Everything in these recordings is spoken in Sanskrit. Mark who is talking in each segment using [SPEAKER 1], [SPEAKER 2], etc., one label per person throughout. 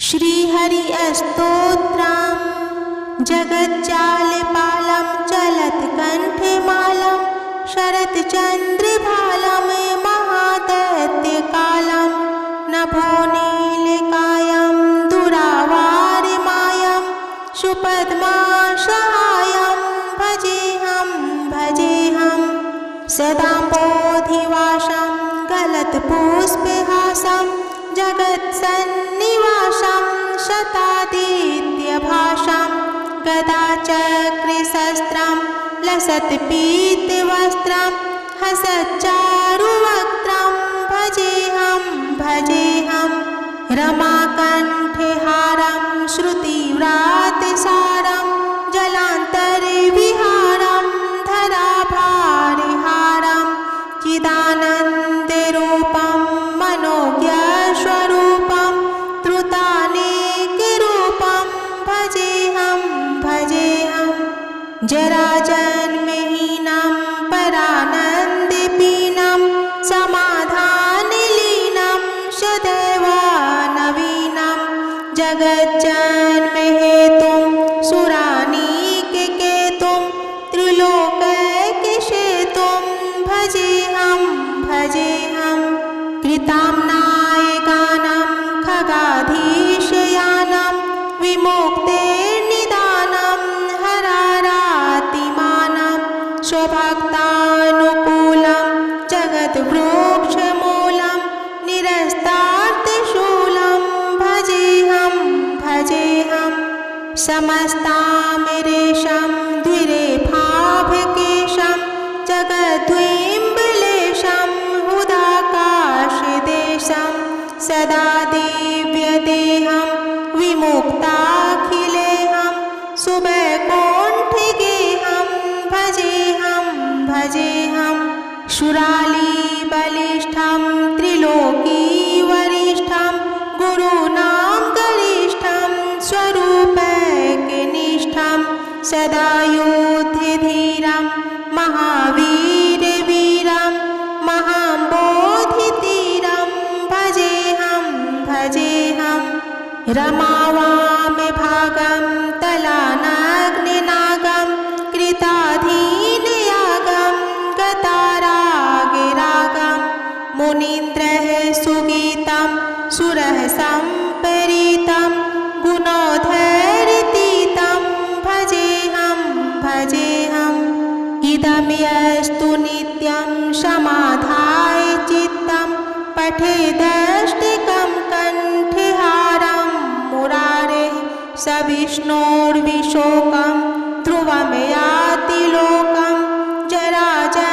[SPEAKER 1] श्रीहरि स्तोत्रम् जगज्जालपालं चलत्कण्ठमालं शरत्चन्द्रभालं महादैत्यकालं नभोनीलकायं दुरावारमायं सुपद्मासहायं भजेऽहं सदा बोधिवासं गलत्पुष्पहासं जगत्सन्निवासं शतादित्यभासं गदाचक्रशस्त्रं लसत्पीतवस्त्रं हसच्चारुवक्त्रं भजेऽहं रमाकण्ठहारं श्रुतिव्रातसारं जलान्तरविहारं धराभारहारं चिदानन्दरूपं मनोज्ञस्वरूपं धृतानेकरूपं भजेऽहं जराजन्महीनं परानन्दपीनं समाधानलीनं सदैव नवीनं जगज्जन्महेतुं सुरानीककेतुं त्रिलोकैकसेतुं भजेऽहं कृतां नायकानं खगाधीशयानं विमुक्तेर्निदानं हरारातिमानं स्वभक्तानुकूलं जगद्वृक्षमूलं निरस्तार्थशूलं भजेऽहं समस्तामिरेशं द्विरेफाभकेशं जगद्विम्बलेशं हुदाकाशदेशं सदा दिव्यदेहं विमुक्ताखिलेहं सुवैकुण्ठगेहं भजेऽहं सुरालीबलिष्ठं त्रिलोकीवरिष्ठं गुरूणां गरिष्ठं स्वरूपैकनिष्ठं सदा युद्धधीरं महावीरवीरं महाबोधितीरं भजेऽहं रमावामभागं तलानग्निनागं कृताधीनयागं गतारागरागं मुनीन्द्रः सुगीतं सुरः सम्परीतं गुणोधैर्यतीतं भजेऽहं इदं यस्तु नित्यं समाधाय चित्तं पठेदष्टकं कण्ठहारं मुरारेः स विष्णोर्विशोकं ध्रुवं याति लोकं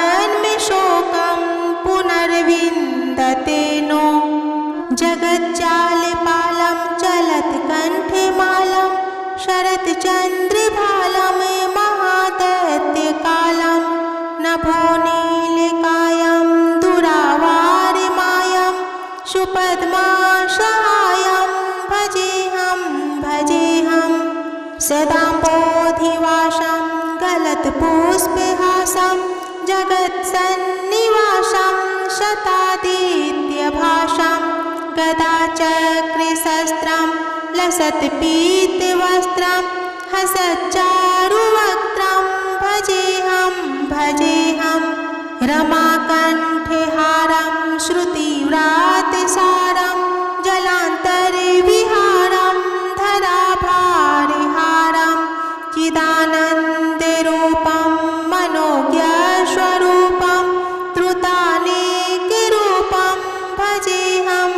[SPEAKER 1] जराजन्मशोकं पुनर्विन्दते नो जगज्जालपालं चलत्कण्ठमालं शरत्चन्द्रभालं महादैत्यकालं नभोनीलकायं दुरावारमायं सुपद्मासहायं भजेऽहं सदा बोधिवासं गलत्पुष्पहासं जगत्सन्निवासं शतादित्यभासं गदाचक्रशस्त्रं लसत्पीतवस्त्रं हसच्चारुवक्त्रं भजेऽहं रमाकण्ठहारं श्रुतिव्रातसारं जलान्तरविहारं धराभारहारं चिदानन्दरूपं मनोज्ञस्वरूपं धृतानेकरूपं भजेऽहं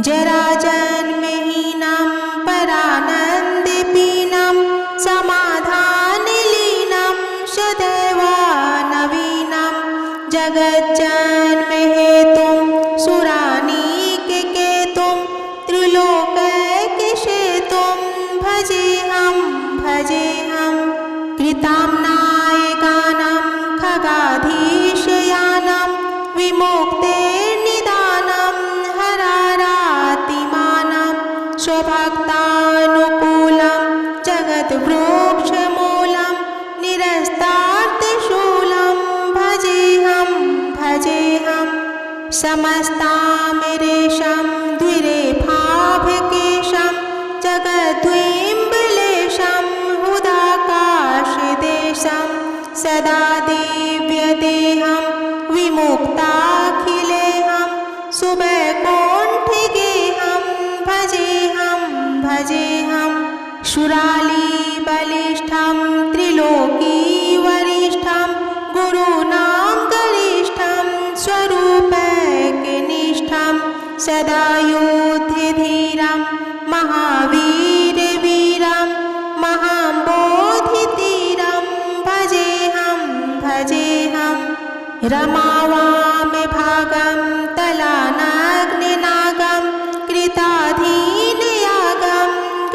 [SPEAKER 1] जराजन्महीनं परानन्दपीनं समाधानलीनं सदैव नवीनं जगज्जन्महेतुं सुरानीककेतुं त्रिलोकैकसेतुं भजेऽहं कृतां नायकानं खगाधीशयानं विमुक्तेर्निदानं हरारातिमानं स्वभक्तानुकूलं जगद्वृक्षमूलं निरस्तार्थशूलं भजेऽहं समस्तामिरेशं द्विरेफा जगद्विम्बलेशं हुदाकाशदेशं सदा दिव्यदेहं विमुक्ताखिलेहं सुवैकुण्ठगेहं भजेहं भजेहं शूरालीबलिष्ठं त्रिलोकीवरिष्ठं गुरूणां गरिष्ठं स्वरूपैकनिष्ठं सदा युद्धधीरं महावीरवीरं महाबोधितीरं भजेहं भजेहं रमावामभागं तलानग्निनागं कृताधीनयागं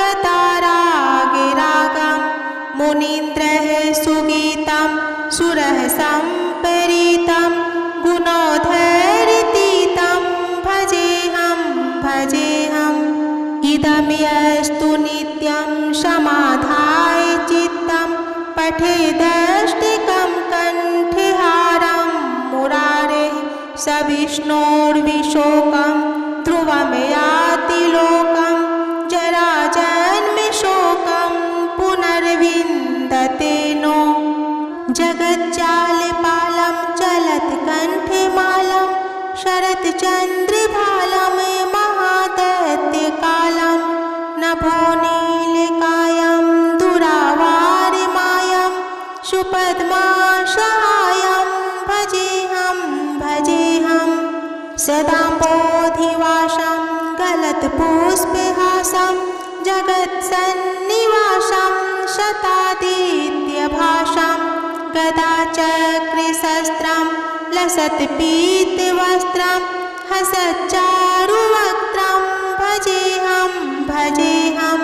[SPEAKER 1] गतारागिरागं मुनीन्द्रः सुगीतं सुरः सम्परीतं गुणोधैर्यतीतं भजेहं भजेहम् इदमस्तु नित्यं समाधाय चित्तं पठेदष्टिकं कण्ठहारं मुरारेः स विष्णोर्विशोकं ध्रुवं याति लोकं जराजन्मशोकं पुनर्विन्दते नो जगज्जालपालं चलत्कण्ठमालं शरच्चन्द्रभालं महादैत्यकालं नभोनीलकायं दुरावारिमायं सुपद्मासहायं भजेहं भजेहं सदा बोधिवासं गलत्पुष्पहासं जगत्सन्निवासं शतादित्यभासं गदाचक्रशस्त्रं लसत्पीतवस्त्रं हसच्चारुवक्त्रं भजेहं भजेहं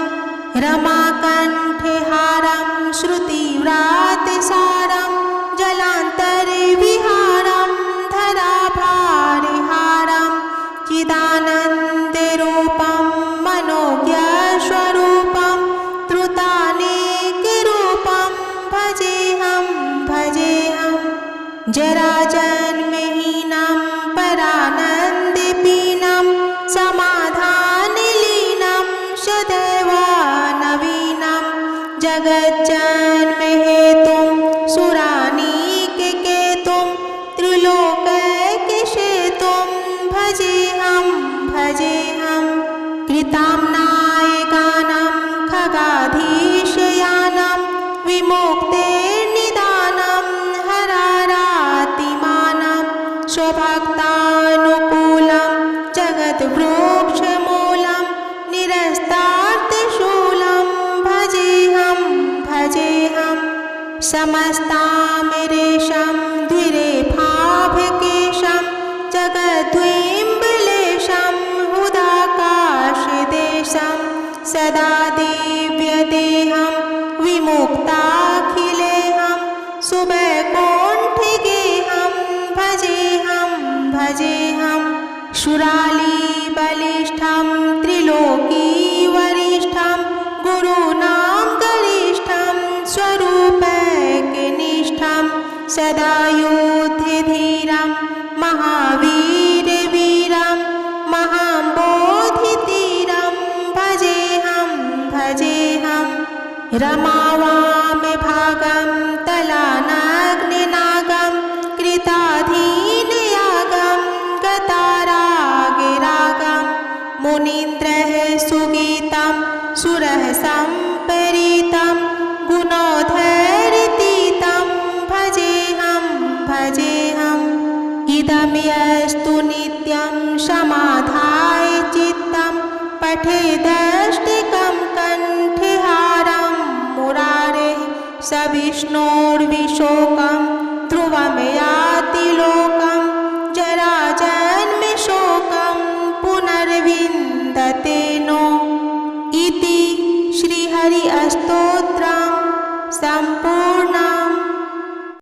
[SPEAKER 1] रमाकण्ठहारं श्रुतिव्रातसारं जलान्तरविहारं धराभारहारं चिदानन्दरूपं मनोज्ञस्वरूपं धृतानेकरूपं भजेहं भजेहं जराजन्महीनं परानन्दपीनं समाधानलीनं सदैव नवीनं जगज्जन्महेतुं सुरानीककेतुं त्रिलोकैकसेतुं भजेहं भजेहं कृताम्नायगानं खगाधीशयानं विमुक्तेर्निदानं हरारातिमानं स्वभक्तानुकूलं जगद्वृक्षमूलं निरस्तार्थशूलं भजेहं भजेहं समस्तामिरेशं द्विरेफाभकेशं जगद्विम्बलेशं हुदाकाशदेशं सदा दिव्यदेहं विमुक्ताखिलेहं सुवैकुण्ठगेहं भजेहं भजेहं शूरालीबलिष्ठं त्रिलोकीवरिष्ठं गुरूणां गरिष्ठं स्वरूपैकनिष्ठं सदा युद्धधीरं महावीरवीरं महाबोधितीरं भजेहं भजेहं रमावामभागं तलानग्निनागं कृताधीनयागं गतारागिरागं मुनीन्द्रः सुगीतं सुरः सम्परीतं गुणोधैर्यतीतं भजेहं भजेहम् इदमस्तु नित्यं समाधाय चित्तं पठेदष्टिकं कण्ठहारं मुरारेः स विष्णोर्विशोकं ध्रुवं याति